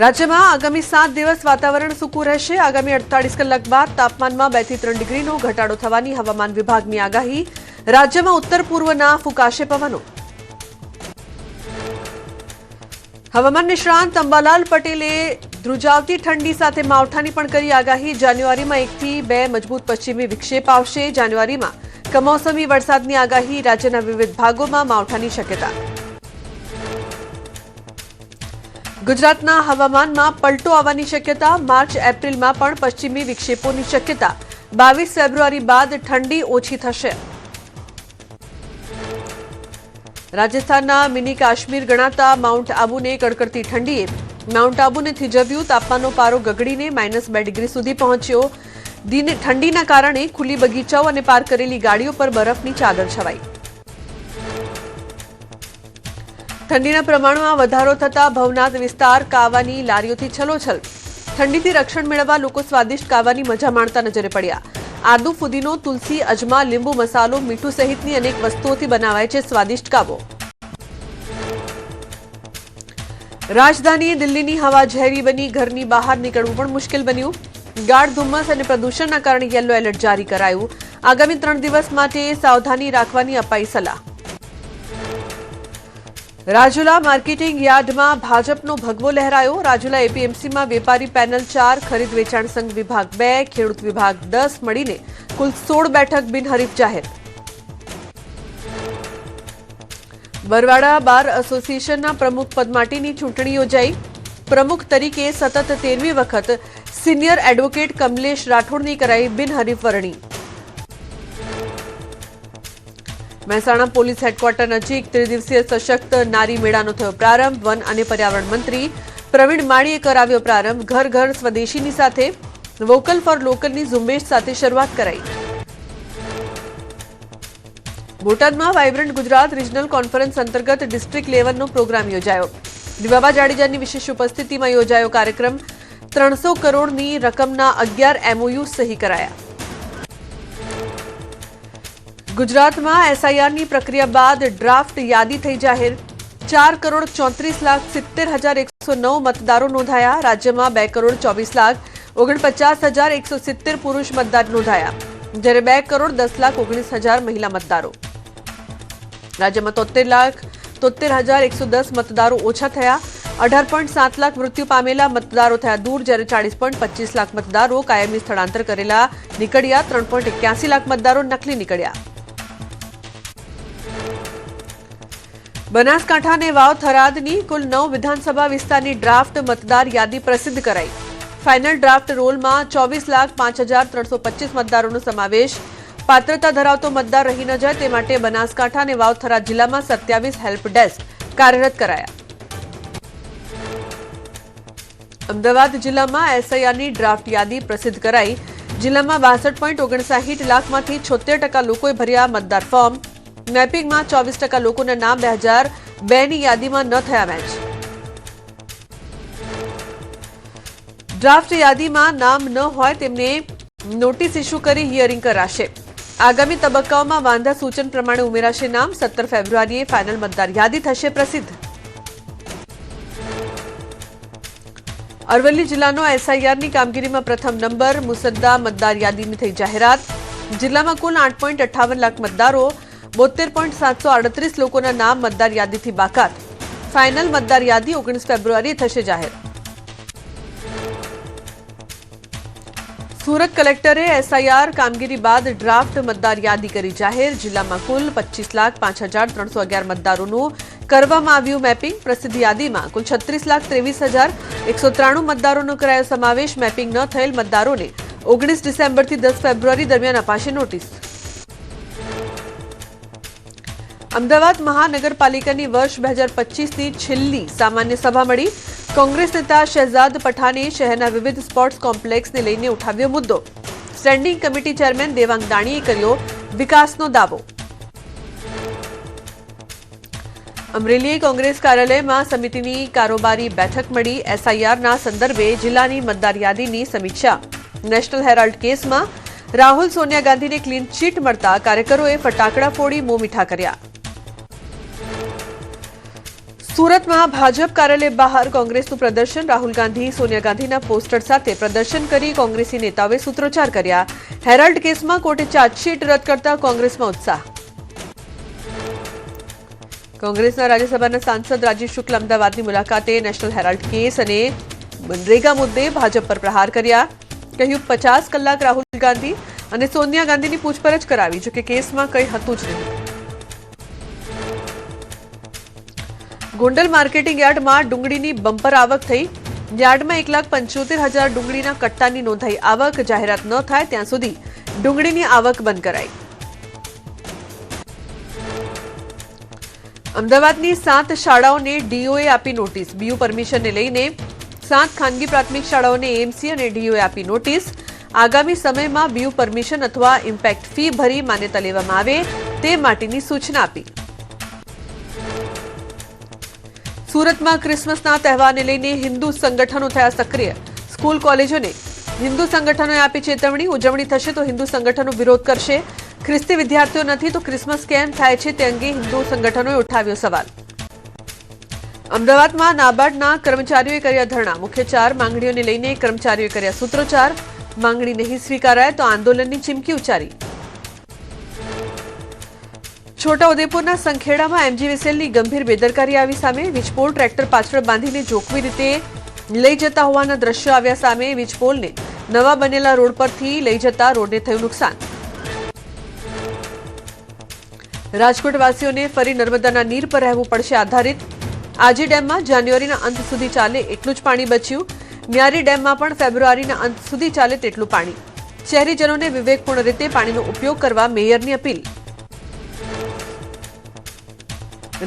રાજ્યમાં આગામી 7 દિવસ વાતાવરણ સૂકું રહેશે। આગામી 48 કલાક બાદ તાપમાનમાં 2 થી 3 ડિગ્રીનો ઘટાડો થવાની હવામાન વિભાગની આગાહી। રાજ્યમાં ઉત્તર પૂર્વના ફૂંકાશે પવનો। હવામાન નિષ્ણાંત અંબાલાલ પટેલે ધ્રુજાવતી ઠંડી સાથે માવઠાની પણ કરી આગાહી। જાન્યુઆરીમાં 1 થી 2 મજબૂત પશ્ચિમી વિક્ષેપ આવશે। જાન્યુઆરીમાં કમોસમી વરસાદની આગાહી। રાજ્યના વિવિધ ભાગોમાં માવઠાની શક્યતા। ગુજરાતના હવામાનમાં પલટો આવવાની શક્યતા। માર્ચ એપ્રિલમાં પણ પશ્ચિમી વિક્ષેપોની શક્યતા। 22 ફેબ્રુઆરી બાદ ઠંડી ઓછી થશે। રાજસ્થાનના મિની કાશ્મીર ગણાતા માઉન્ટ આબુને કડકડતી ઠંડીએ માઉન્ટ આબુને થીજવ્યું। તાપમાનનો પારો ગગડીને -2 ડિગ્રી સુધી પહોંચ્યો। ઠંડીના કારણે ખુલ્લી બગીચાઓ અને પાર્ક કરેલી ગાડીઓ પર બરફની ચાદર છવાઈ। ઠંડીના પ્રમાણમાં વધારો થતા ભવનાથ વિસ્તાર કાવાની લારીઓથી છલોછલ। ઠંડીથી રક્ષણ મેળવવા લોકો સ્વાદિષ્ટ કાવાની મજા માણતા નજરે પડ્યા। આદુ, ફુદીનો, તુલસી, અજમા, લીંબુ, મસાલો, મીઠું સહિતની અનેક વસ્તુઓથી બનાવાય છે સ્વાદિષ્ટ કાવો। રાજધાની દિલ્હીની હવા ઝેરી બની, ઘરની બહાર નીકળવું પણ મુશ્કેલ બન્યું। ગાઢ ધુમ્મસ અને પ્રદૂષણના કારણે યલો એલર્ટ જારી કરાયું। આગામી 3 દિવસ માટે સાવધાની રાખવાની અપાઈ સલાહ। રાજુલા માર્કેટિંગ યાર્ડમાં ભાજપનો ભગવો લહેરાયો। રાજુલા એપીએમસીમાં વેપારી પેનલ 4, ખરીદ વેચાણ સંઘ વિભાગ 2, ખેડૂત વિભાગ 10 મળીને કુલ 16 બેઠક બિનહરીફ જાહેર। બરવાડા બાર એસોસિએશનના પ્રમુખ પદ માટેની ચૂંટણી યોજાઈ। પ્રમુખ તરીકે સતત 13મી વખત સિનિયર એડવોકેટ કમલેશ રાઠોડની કરાઈ બિનહરીફ વરણી। મહેસાણા પોલીસ હેડક્વાર્ટર નજીક ત્રિદિવસીય સશક્ત નારી મેળાનો થયો પ્રારંભ। વન અને પર્યાવરણ મંત્રી પ્રવીણ માળીએ કરાવ્યો પ્રારંભ। ઘર ઘર સ્વદેશીની સાથે વોકલ ફોર લોકલની ઝુંબેશ સાથે શરૂઆત કરાઈ। બોટાદમાં વાઇબ્રન્ટ ગુજરાત રિજનલ કોન્ફરન્સ અંતર્ગત ડિસ્ટ્રિક્ટ લેવલનો પ્રોગ્રામ યોજાયો। દિવાબા જાડેજાની વિશેષ ઉપસ્થિતિમાં યોજાયો કાર્યક્રમ। 300 કરોડની રકમના 11 MOU સહી કરાયા। ગુજરાતમાં એસઆઈઆરની પ્રક્રિયા બાદ ડ્રાફ્ટ યાદી થઈ જાહેર। 4,34,70,109 મતદારો નોંધાયા। રાજ્યમાં 2,24,49,170 પુરુષ મતદાર નોંધાયા, જ્યારે 2,10,19,000 મહિલા મતદારો। રાજ્યમાં 73,73,110 મતદારો ઓછા થયા। 18.7 લાખ મૃત્યુ પામેલા મતદારો થયા દૂર, જ્યારે 40.25 લાખ મતદારો કાયમી સ્થળાંતર કરેલા નીકળ્યા। 3.81 લાખ મતદારો નકલી નીકળ્યા। બનાસકાંઠા અને વાવ થરાદની કુલ 9 વિધાનસભા વિસ્તારની ડ્રાફ્ટ મતદાર યાદી પ્રસિદ્ધ કરાઈ। ફાઇનલ ડ્રાફ્ટ રોલમાં 24,05,325 મતદારોનો સમાવેશ। પાત્રતા ધરાવતો મતદાર રહી ન જાય તે માટે બનાસકાંઠા અને વાવ થરાદ જિલ્લામાં 27 હેલ્પ ડેસ્ક કાર્યરત કરાયા। અમદાવાદ જિલ્લામાં એસઆઈઆરની ડ્રાફ્ટ યાદી પ્રસિદ્ધ કરાઈ। જિલ્લામાં 62.59 લાખમાંથી 76% લોકોએ ભર્યા મતદાર ફોર્મ। મેપિંગમાં 24% લોકોના નામ 2002ની યાદીમાં ન થયા મેચ। ડ્રાફ્ટ યાદીમાં નામ ન હોય તેમને નોટિસ ઇસ્યુ કરી હિયરિંગ કરાશે। આગામી તબક્કાઓમાં વાંધા સૂચન પ્રમાણે ઉમેરાશે નામ। 17 ફેબ્રુઆરીએ ફાઇનલ મતદાર યાદી થશે પ્રસિદ્ધ। અરવલ્લી જિલ્લાનો એસઆઈઆરની કામગીરીમાં પ્રથમ નંબર। મુસદ્દા મતદાર યાદીની થઈ જાહેરાત। જિલ્લામાં કુલ 8.58 લાખ મતદારો, 72.738 લોકોના નામ મતદાર યાદીથી બાકાત। ફાઇનલ મતદાર યાદી 19 ફેબ્રુઆરીએ થશે જાહેર। સુરત કલેક્ટરે એસઆઈઆર કામગીરી બાદ ડ્રાફ્ટ મતદાર યાદી કરી જાહેર। જિલ્લામાં કુલ 25,05,311 મતદારોનું કરવામાં આવ્યું મેપિંગ। પ્રસિદ્ધ યાદીમાં કુલ 36,23,193 મતદારોનો કરાયો સમાવેશ। મેપિંગ ન થયેલ મતદારોને 19 ડિસેમ્બરથી 10 ફેબ્રુઆરી દરમિયાન અપાશે નોટિસ। અમદાવાદ મહાનગરપાલિકાની વર્ષ 2025ની છેલ્લી સામાન્ય સભા મળી। કોંગ્રેસ નેતા શહેજાદ પઠાણે શહેરના વિવિધ સ્પોર્ટ્સ કોમ્પ્લેક્સને લઈને ઉઠાવ્યો મુદ્દો। સ્ટેન્ડિંગ કમિટી ચેરમેન દેવાંગ દાણીએ કર્યો વિકાસનો દાવો। અમરેલીએ કોંગ્રેસ કાર્યાલયમાં સમિતિની કારોબારી બેઠક મળી। એસઆઈઆરના સંદર્ભે જિલ્લાની મતદાર યાદીની સમીક્ષા। નેશનલ હેરાલ્ડ કેસમાં રાહુલ સોનિયા ગાંધીને ક્લીન ચીટ મળતા કાર્યકરોએ ફટાકડા ફોડી મોં મીઠા કર્યા। સુરતમાં ભાજપ કાર્યાલય બહાર કોંગ્રેસનું પ્રદર્શન, રાહુલ ગાંધી, સોનિયા ગાંધીના પોસ્ટર સાથે પ્રદર્શન કરી કોંગ્રેસી નેતાઓએ સૂત્રોચ્ચાર કર્યા. હેરાલ્ડ કેસમાં કોર્ટે ચાર્જશીટ રદ કરતા કોંગ્રેસમાં ઉત્સાહ. કોંગ્રેસના રાજ્યસભાના સાંસદ રાજીવ શુક્લ અમદાવાદની મુલાકાતે નેશનલ હેરાલ્ડ કેસ અને મનરેગા મુદ્દે ભાજપ પર પ્રહાર કર્યા. કહ્યું 50 કલાક રાહુલ ગાંધી અને સોનિયા ગાંધીની પૂછપરછ કરાવી, જોકે કેસમાં કંઈ હતું જ નહીં. ગોંડલ માર્કેટિંગ યાર્ડમાં ડુંગળીની બમ્પર આવક થઈ. યાર્ડમાં 1,75,000 ડુંગળીના કટ્ટાની નોંધાઈ આવક. જાહેરાત ન થાય ત્યાં સુધી ડુંગળીની આવક બંધ કરાઈ. અમદાવાદની 7 શાળાઓને ડીઓએ આપી નોટિસ. બીયુ પરમિશનને લઈને 7 ખાનગી પ્રાથમિક શાળાઓને એએમસી અને ડીઓએ આપી નોટિસ. આગામી સમયમાં બીયુ પરમિશન અથવા ઇમ્પેક્ટ ફી ભરી માન્યતા લેવામાં આવે તે માટેની સૂચના આપી. સુરતમાં ક્રિસમસના તહેવારને લઈને હિન્દુ સંગઠનો થયા સક્રિય. સ્કૂલ કોલેજોને હિન્દુ સંગઠનોએ આપી ચેતવણી. ઉજવણી થશે તો હિન્દુ સંગઠનો વિરોધ કરશે. ખ્રિસ્તી વિદ્યાર્થીઓ નથી તો ક્રિસમસ કેમ થાય છે તે અંગે હિન્દુ સંગઠનોએ ઉઠાવ્યો સવાલ. અમદાવાદમાં નાબાર્ડના કર્મચારીઓએ કર્યા ધરણા. મુખ્ય 4 માંગણીઓને લઈને કર્મચારીઓએ કર્યા સૂત્રોચ્ચાર. માંગણી નહીં સ્વીકારાય તો આંદોલનની ચીમકી ઉચ્ચારી. છોટાઉદેપુરના સંખેડામાં એમજીવીસીએલની ગંભીર બેદરકારી આવી સામે. વીજપોલ ટ્રેક્ટર પાછળ બાંધીને જોખમી રીતે લઈ જતા હોવાના દ્રશ્યો આવ્યા સામે. વીજપોલને નવા બનેલા રોડ પરથી લઈ જતા રોડને થયું નુકસાન. રાજકોટવાસીઓને ફરી નર્મદાના નીર પર રહેવું પડશે આધારિત. આજી ડેમમાં જાન્યુઆરીના અંત સુધી ચાલે એટલું જ પાણી બચ્યું. ન્યારી ડેમમાં પણ ફેબ્રુઆરીના અંત સુધી ચાલે તેટલું પાણી. શહેરીજનોને વિવેકપૂર્ણ રીતે પાણીનો ઉપયોગ કરવા મેયરની અપીલ.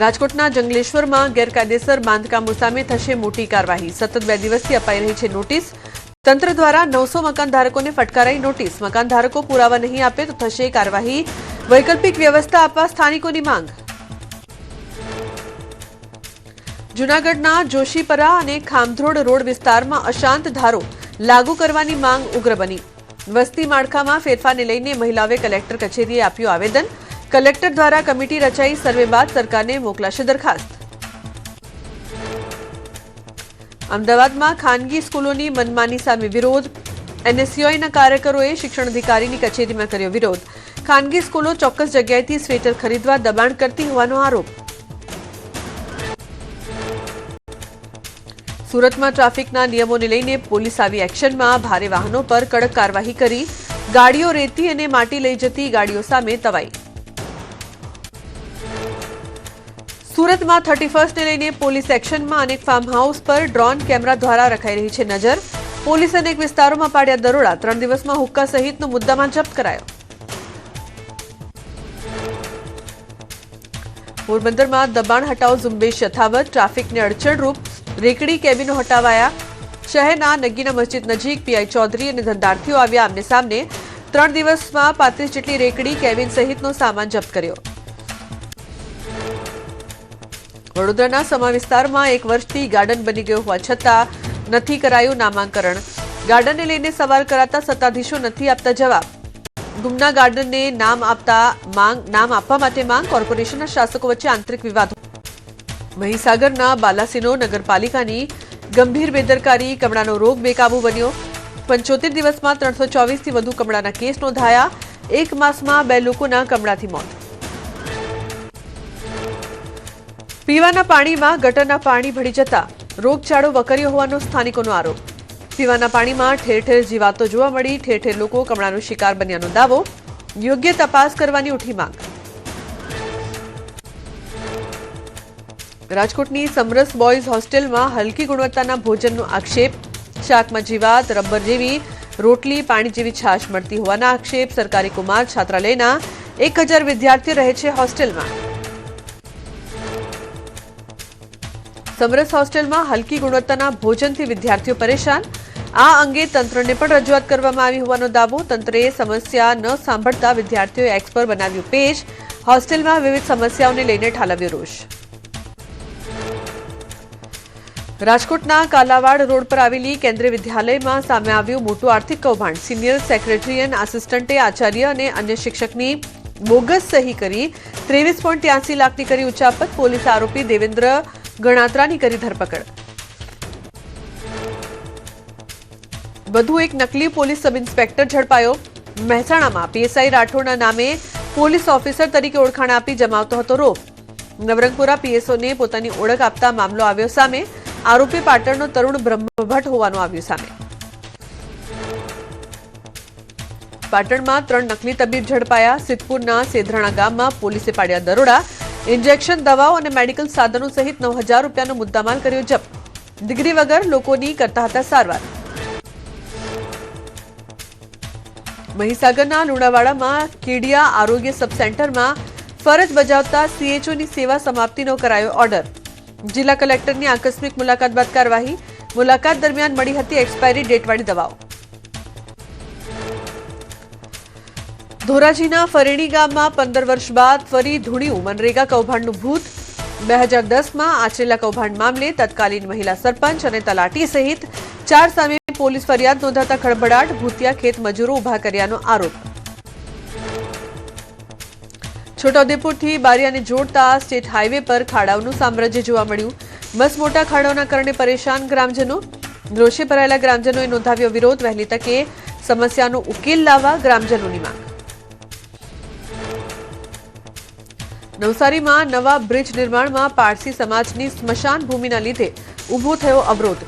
રાજકોટના જંગલેશ્વરમાં ગેરકાયદેસર બાંધકામો સામે થશે મોટી કાર્યવાહી. સતત 2 દિવસથી અપાઈ રહી છે નોટિસ. તંત્ર દ્વારા 900 મકાનધારકોને ફટકારાઈ નોટિસ. મકાનધારકો પુરાવા નહીં આપે તો થશે કાર્યવાહી. વૈકલ્પિક વ્યવસ્થા આપવા સ્થાનિકોની માંગ. જૂનાગઢના જોશીપરા અને ખામધ્રોડ રોડ વિસ્તારમાં અશાંત ધારો લાગુ કરવાની માંગ ઉગ્ર બની. વસ્તી માળખામાં ફેરફારને લઈને મહિલાઓએ કલેક્ટર કચેરીએ આપ્યું આવેદન. કલેક્ટર દ્વારા કમિટી રચાઈ. સર્વે બાદ સરકારને મોકલાશે દરખાસ્ત. અમદાવાદમાં ખાનગી સ્કૂલોની મનમાની સામે વિરોધ. એનએસયુઆઈના કાર્યકરોએ શિક્ષણ અધિકારીની કચેરીમાં કર્યો વિરોધ. ખાનગી સ્કૂલો ચોક્કસ જગ્યાએથી સ્વેટર ખરીદવા દબાણ કરતી હોવાનો આરોપ. સુરતમાં ટ્રાફિકના નિયમોને લઈને પોલીસ આવી એક્શનમાં. ભારે વાહનો પર કડક કાર્યવાહી કરી. ગાડીઓ રેતી અને માટી લઈ જતી ગાડીઓ સામે તવાઈ. સુરતમાં 31સ્ટને લઈને પોલીસ એક્શનમાં. અનેક ફાર્મ હાઉસ પર ડ્રોન કેમેરા દ્વારા રખાઈ રહી છે નજર. પોલીસે અનેક વિસ્તારોમાં પાડ્યા દરોડા. 3 દિવસમાં હુક્કા સહિતનો મુદ્દામાલ જપ્ત કરાયો. પોરબંદરમાં દબાણ હટાવો ઝુંબેશ યથાવત. ટ્રાફિકને અડચણરૂપ રેકડી કેબિનો હટાવાયા. શહેરના નગીના મસ્જિદ નજીક પીઆઈ ચૌધરી અને ધંધાર્થીઓ આવ્યા આમને સામને. 3 દિવસમાં 35 જેટલી રેકડી કેબિન સહિતનો સામાન જપ્ત કર્યો. વડોદરાના સમા વિસ્તારમાં 1 વર્ષથી ગાર્ડન બની ગયો હોવા છતાં નથી કરાયું નામાંકરણ. ગાર્ડનને લઈને સવાલ કરાતા સત્તાધીશો નથી આપતા જવાબ. ગુમના ગાર્ડનને નામ આપવા માટે માંગ. કોર્પોરેશનના શાસકો વચ્ચે આંતરિક વિવાદ. મહીસાગરના બાલાસિનો નગરપાલિકાની ગંભીર બેદરકારી. કમળાનો રોગ બેકાબુ બન્યો. 75 દિવસમાં 324 થી વધુ કમળાના કેસ નોંધાયા. 1 માસમાં 2 લોકોના કમળાથી મોત. પીવાના પાણીમાં ગટરના પાણી ભળી જતા રોગચાળો વકર્યો હોવાનો સ્થાનિકોનો આરોપ. પીવાના પાણીમાં ઠેર ઠેર જીવાતો જોવા મળી. ઠેર ઠેર લોકો કમળાનો શિકાર બન્યાનો દાવો. યોગ્ય તપાસ કરવાની ઉઠી માંગ. રાજકોટની સમરસ બોયઝ હોસ્ટેલમાં હલકી ગુણવત્તાના ભોજનનો આક્ષેપ. શાકમાં જીવાત, રબર જેવી રોટલી, પાણી જેવી છાશ મળતી હોવાના આક્ષેપ. સરકારી કુમાર છાત્રાલયના 1000 વિદ્યાર્થીઓ રહે છે હોસ્ટેલમાં. સમરસ હોસ્ટેલમાં હલકી ગુણવત્તાના ભોજનથી વિદ્યાર્થીઓ પરેશાન. આ અંગે તંત્રને પણ રજૂઆત કરવામાં આવી હોવાનો દાવો. તંત્રે સમસ્યા ન સાંભળતા વિદ્યાર્થીઓએ એક્સ પર બનાવ્યું પેજ. હોસ્ટેલમાં વિવિધ સમસ્યાઓને લઈને ઠાલવ્યો રોષ. રાજકોટના કાલાવાડ રોડ પર આવેલી કેન્દ્રીય વિદ્યાલયમાં સામે આવ્યું મોટું આર્થિક કૌભાંડ. સિનિયર સેક્રેટરી અને આસિસ્ટન્ટે આચાર્ય અને અન્ય શિક્ષકની બોગસ સહી કરી 23.83 લાખની કરી ઉચાપત. પોલીસે આરોપી દેવેન્દ્ર ગણાત્રાની કરી ધરપકડ. વધુ એક નકલી પોલીસ સબ ઇન્સ્પેક્ટર ઝડપાયો. મહેસાણામાં પીએસઆઈ રાઠોડના નામે પોલીસ ઓફિસર તરીકે ઓળખાણ આપી જમાવતો હતો રોપ. નવરંગપુરા પીએસઓને પોતાની ઓળખ આપતા મામલો આવ્યો સામે. આરોપી પાટણનો તરુણ બ્રહ્મભટ્ટ હોવાનું આવ્યું સામે. પાટણમાં 3 નકલી તબીબ ઝડપાયા. સિદ્ધપુરના સેધરાણા ગામમાં પોલીસે પાડ્યા દરોડા. ઇન્જેક્શન, દવાઓ અને મેડિકલ સાધનો સહિત 9,000 રૂપિયાનો મુદ્દામાલ કર્યો જપ્ત. ડિગ્રી વગર લોકોની કરતા હતા સારવાર. મહીસાગરના લુણાવાડામાં કેડિયા આરોગ્ય સબ સેન્ટરમાં ફરજ બજાવતા સીએચઓની સેવા સમાપ્તિનો કરાયો ઓર્ડર. જિલ્લા કલેક્ટરની આકસ્મિક મુલાકાત બાદ કાર્યવાહી. મુલાકાત દરમિયાન મળી હતી એક્સપાયરી ડેટવાળી દવાઓ. ધોરાજીના ફરેણી ગામમાં 15 વર્ષ બાદ ફરી ધૂણ્યું મનરેગા કૌભાંડનું ભૂત. 2010માં આચરેલા કૌભાંડ મામલે તત્કાલીન મહિલા સરપંચ અને તલાટી સહિત 4 સામે પોલીસ ફરિયાદ નોંધાતા ખળભળાટ. ભૂતિયા ખેત મજૂરો ઉભા કર્યાનો આરોપ. છોટાઉદેપુરથી બારિયાને જોડતા સ્ટેટ હાઈવે પર ખાડાઓનું સામ્રાજ્ય જોવા મળ્યું. બસ મોટા ખાડાઓના કારણે પરેશાન ગ્રામજનો. રોષે ભરાયેલા ગ્રામજનોએ નોંધાવ્યો વિરોધ. વહેલી તકે સમસ્યાનો ઉકેલ લાવવા ગ્રામજનોની માંગ. નવસારીમાં નવા બ્રિજ નિર્માણમાં પારસી સમાજની સ્મશાન ભૂમિના લીધે ઉભો થયો અવરોધ.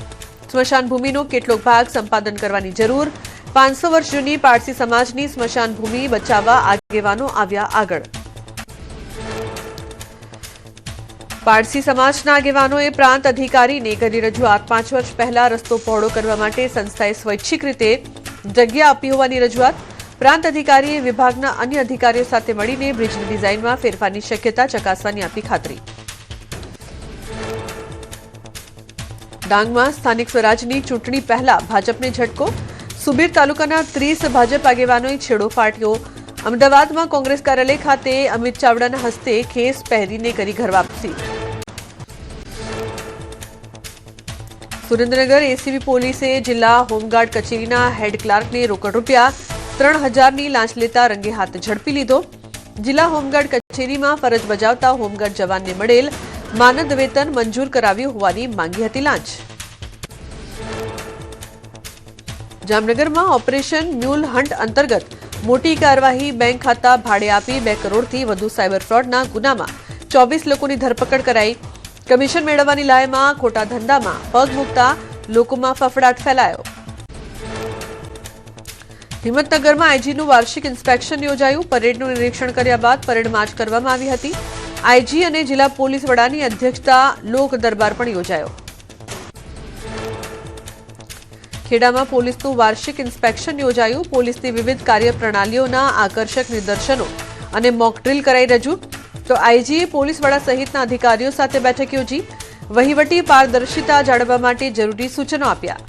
સ્મશાન ભૂમિનો કેટલોક ભાગ સંપાદન કરવાની જરૂર. 500 વર્ષ જૂની પારસી સમાજની સ્મશાન ભૂમિ બચાવવા આગેવાનો આવ્યા આગળ. પારસી સમાજના આગેવાનોએ પ્રાંત અધિકારીને કરી રજૂઆત. 5 વર્ષ પહેલા રસ્તો પહોળો કરવા માટે સંસ્થાએ સ્વૈચ્છિક રીતે જગ્યા આપી હોવાની રજૂઆત. પ્રાંત અધિકારીએ વિભાગના અન્ય અધિકારીઓ સાથે મળીને બ્રિજની ડિઝાઇનમાં ફેરફારની શક્યતા ચકાસવાની આપી ખાતરી. ડાંગમાં સ્થાનિક સ્વરાજની ચૂંટણી પહેલા ભાજપને ઝટકો. સુબીર તાલુકાના 30 ભાજપ આગેવાનોએ છેડો ફાટ્યો. અમદાવાદમાં કોંગ્રેસ કાર્યાલય ખાતે અમિત ચાવડાના હસ્તે ખેસ પહેરીને કરી ઘર વાપસી. સુરેન્દ્રનગર એસીબી પોલીસે જિલ્લા હોમગાર્ડ કચેરીના હેડ ક્લાર્કને રોકડ રૂપિયા 3,000ની લાંચ લેતા રંગે હાથ ઝડપી લીધો. જિલ્લા હોમગાર્ડ કચેરીમાં ફરજ બજાવતા હોમગાર્ડ જવાનને મળેલ માનદ વેતન મંજૂર કરાવ્યું હોવાની માંગી હતી લાંચ. જામનગરમાં ઓપરેશન મ્યુલ હન્ટ અંતર્ગત મોટી કાર્યવાહી. બેંક ખાતા ભાડે આપી 2 કરોડથી વધુ સાયબર ફ્રોડના ગુનામાં 24 લોકોની ધરપકડ કરાઈ. કમિશન મેળવવાની લાયમાં ખોટા ધંધામાં પગ મૂકતા લોકોમાં ફફડાટ ફેલાયો. હિંમતનગરમાં આઈજીનું વાર્ષિક ઇન્સ્પેક્શન યોજાયું. પરેડનું નિરીક્ષણ કર્યા બાદ પરેડ માર્ચ કરવામાં આવી હતી. આઈજી અને જિલ્લા પોલીસ વડાની અધ્યક્ષતા લોક દરબાર પણ યોજાયો. ખેડામાં પોલીસનું વાર્ષિક ઇન્સ્પેક્શન યોજાયું. પોલીસની વિવિધ કાર્યપ્રણાલીઓના આકર્ષક નિદર્શનો અને મોક ડ્રીલ કરાઈ રજૂ. તો આઈજીએ પોલીસ વડા સહિતના અધિકારીઓ સાથે બેઠક યોજી. વહીવટી પારદર્શિતા જાળવવા માટે જરૂરી સૂચનો આપ્યા.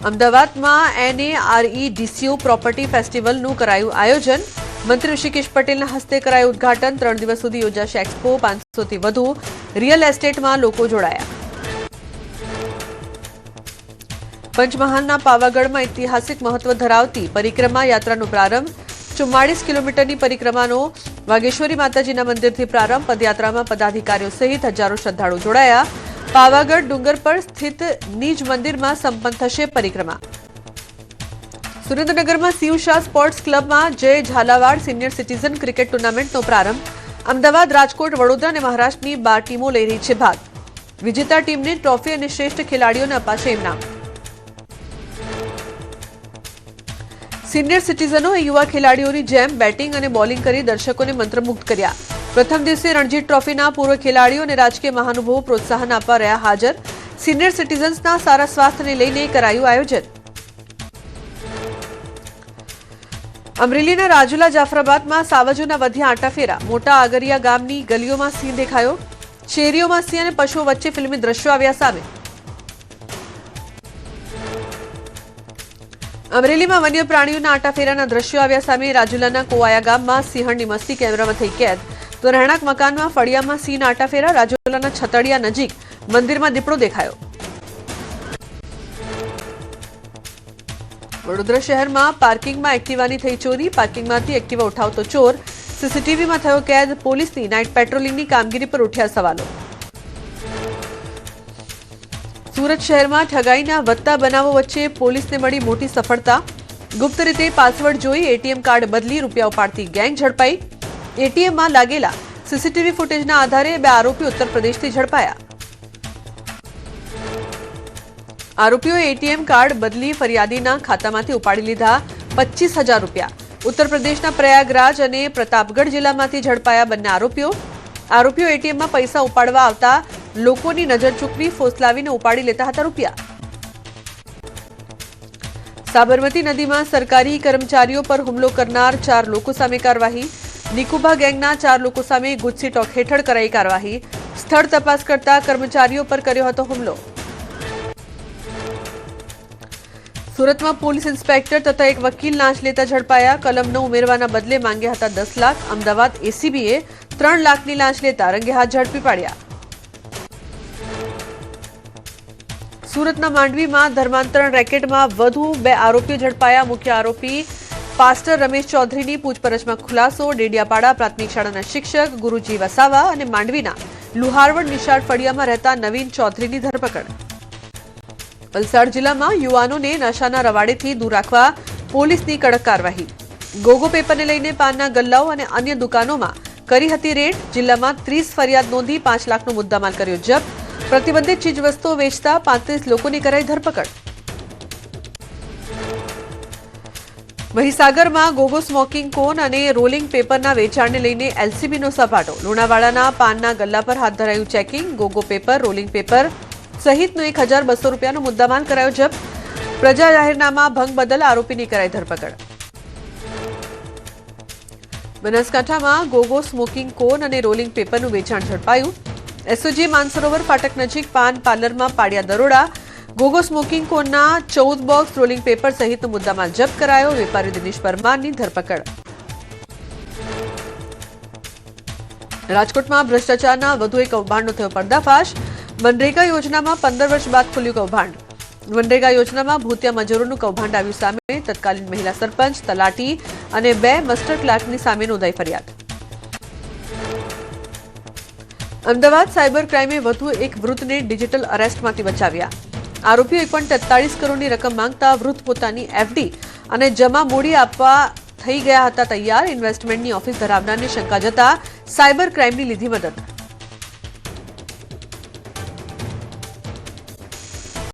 અમદાવાદમાં NAREDCO પ્રોપર્ટી ફેસ્ટિવલનું કરાયું આયોજન. મંત્રી ઋષિકેશ પટેલના હસ્તે કરાયું ઉદઘાટન. 3 દિવસ સુધી યોજાશે એક્સપો. 500થી વધુ રિયલ એસ્ટેટમાં લોકો જોડાયા. પંચમહાલના પાવાગઢમાં ઐતિહાસિક મહત્વ ધરાવતી પરિક્રમા યાત્રાનો પ્રારંભ. 44 કિલોમીટરની પરિક્રમાનો વાગેશ્વરી માતાજીના મંદિરથી પ્રારંભ. પદયાત્રામાં પદાધિકારીઓ સહિત હજારો શ્રદ્ધાળુઓ જોડાયા. પાવાગઢ ડુંગર પર સ્થિત નિજ મંદિરમાં સંપન્ન થશે પરિક્રમા. સુરેન્દ્રનગરમાં શિવ શાહ સ્પોર્ટ્સ ક્લબમાં જય ઝાલાવાડ સિનિયર સિટીઝન ક્રિકેટ ટુર્નામેન્ટનો પ્રારંભ. અમદાવાદ, રાજકોટ, વડોદરા અને મહારાષ્ટ્રની 12 ટીમો લઈ રહી છે ભાગ. વિજેતા ટીમને ટ્રોફી અને શ્રેષ્ઠ ખેલાડીઓને અપાશે ઇનામ. સિનિયર સિટીઝનોએ યુવા ખેલાડીઓની જેમ બેટિંગ અને બોલિંગ કરી દર્શકોને મંત્રમુગ્ધ કર્યા. પ્રથમ દિવસે રણજી ટ્રોફીના પૂર્વ ખેલાડીઓ અને રાજકીય મહાનુભાવો પ્રોત્સાહન આપવા રહ્યા હાજર. સિનિયર સિટીઝન્સના સારા સ્વાસ્થ્યને લઈને કરાયું આયોજન. અમરેલીના રાજુલા જાફરાબાદમાં સાવજોના વધ્યા આંટાફેરા. મોટા આગરિયા ગામની ગલીઓમાં સિંહ દેખાયો. શેરીઓમાં સિંહ અને પશુઓ વચ્ચે ફિલ્મી દ્રશ્યો આવ્યા સામે. અમરેલીમાં વન્ય પ્રાણીઓના આંટાફેરાના દ્રશ્યો આવ્યા સામે. રાજુલાના કોવાયા ગામમાં સિંહણની મસ્તી કેમેરામાં થઈ કેદ. તો રહેણાંક મકાનમાં ફળિયામાં સિંહના આંટાફેરા. રાજુલાના છતડિયા નજીક મંદિરમાં દીપડો દેખાયો. વડોદરા શહેરમાં પાર્કિંગમાં એક્ટિવાની થઈ ચોરી. પાર્કિંગમાંથી એક્ટિવા ઉઠાવતો ચોર સીસીટીવીમાં થયો કેદ, પોલીસની નાઇટ પેટ્રોલિંગની કામગીરી પર ઉઠ્યા સવાલો। સુરત શહેરમાં ઠગાઈના વધતા બનાવો વચ્ચે પોલીસને મળી મોટી સફળતા। ગુપ્ત રીતે પાસવર્ડ જોઈ એટીએમ કાર્ડ બદલી રૂપિયા ઉપાડતી ગેંગ ઝડપાઈ। એટીએમમાં લાગેલા સીસીટીવી ફૂટેજના આધારે 2 આરોપીઓ ઉત્તર પ્રદેશથી ઝડપાયા। આરોપીઓએ એટીએમ કાર્ડ બદલી ફરિયાદીના ખાતામાંથી ઉપાડી લીધા 25,000 રૂપિયા। ઉત્તર પ્રદેશના પ્રયાગરાજ અને પ્રતાપગઢ જિલ્લામાંથી ઝડપાયા બંને આરોપીઓ એટીએમમાં પૈસા ઉપાડવા આવતા લોકોની નજર ચૂકવી ફોસલાવીને ઉપાડી લેતા હતા રૂપિયા। સાબરમતી નદીમાં સરકારી કર્મચારીઓ પર હુમલો કરનાર 4 લોકો સામે કાર્યવાહી। નિકુબા ગેંગના 4 લોકો સામે ગુજસી ટોક હેઠળ કરાઈ કાર્યવાહી। સ્થળ તપાસ કરતા કર્મચારીઓ પર કર્યો હતો હુમલો। સુરતમાં પોલીસ ઇન્સ્પેક્ટર તથા એક વકીલ લાંચ લેતા ઝડપાયા। કલમ 9 ઉમેરવાના બદલે માંગ્યા હતા 10 લાખ। અમદાવાદ એસીબીએ 3 લાખની લાંચ લેતા રંગે હાથ ઝડપી પાડ્યા। સુરતના માંડવીમાં ધર્માંતરણ રેકેટમાં વધુ 2 આરોપીઓ ઝડપાયા। મુખ્ય આરોપી પાસ્ટર રમેશ ચૌધરીની પૂછપરછમાં ખુલાસો। ડેડિયાપાડા પ્રાથમિક શાળાના શિક્ષક ગુરુજી વસાવા અને માંડવીના લુહારવડ નિશાળ ફળિયામાં રહેતા નવીન ચૌધરીની ધરપકડ। વલસાડ જિલ્લામાં યુવાનોને નશાના રવાડેથી દૂર રાખવા પોલીસની કડક કાર્યવાહી। ગોગો પેપરને લઈને પાનના ગલ્લાઓ અને અન્ય દુકાનોમાં કરી હતી રેડ। જિલ્લામાં 30 ફરિયાદ નોંધી 5 લાખનો મુદ્દામાલ કર્યો જપ્ત। પ્રતિબંધિત ચીજવસ્તુઓ વેચતા 35 લોકોની કરાઈ ધરપકડ। મહીસાગરમાં ગોગો સ્મોકિંગ કોન અને રોલિંગ પેપરના વેચાણને લઈને એલસીબીનો સપાટો। લુણાવાડાના પાનના ગલ્લા પર હાથ ધરાયું ચેકિંગ। ગોગો પેપર, રોલિંગ પેપર સહિતનો 1,200 રૂપિયાનો મુદ્દામાલ કરાયો જપ્ત। પ્રજા જાહેરનામા ભંગ બદલ આરોપીની કરાઈ ધરપકડ। બનાસકાંઠામાં ગોગો સ્મોકિંગ કોન અને રોલિંગ પેપરનું વેચાણ ઝડપાયું। એસઓજી માનસરોવર ફાટક નજીક પાન પાર્લરમાં પાડ્યા દરોડા। ગોગો સ્મોકિંગ કોનના 14 બોક્સ, રોલિંગ પેપર સહિતનો મુદ્દામાલ જપ્ત કરાયો। વેપારી દિનેશ પરમારની ધરપકડ। રાજકોટમાં ભ્રષ્ટાચારના વધુ એક કૌભાંડનો થયો પર્દાફાશ। મનરેગા યોજનામાં 15 વર્ષ બાદ ખુલ્યું કૌભાંડ। મનરેગા યોજનામાં ભૂતિયા મજૂરોનું કૌભાંડ આવ્યું સામે। તત્કાલીન મહિલા સરપંચ, તલાટી અને 2 માસ્ટર ક્લાર્કની સામે નોંધાઈ ફરિયાદ। અમદાવાદ સાયબર ક્રાઇમે વધુ એક વૃદ્ધને ડિજિટલ અરેસ્ટમાંથી બચાવ્યા। આરોપીઓ 1.43 કરોડની રકમ માંગતા વૃદ્ધ પોતાની એફડી અને જમા મૂડી આપવા થઈ ગયા હતા તૈયાર। ઇન્વેસ્ટમેન્ટની ઓફિસ ધરાવનારને શંકા જતા સાયબર ક્રાઇમની લીધી મદદ।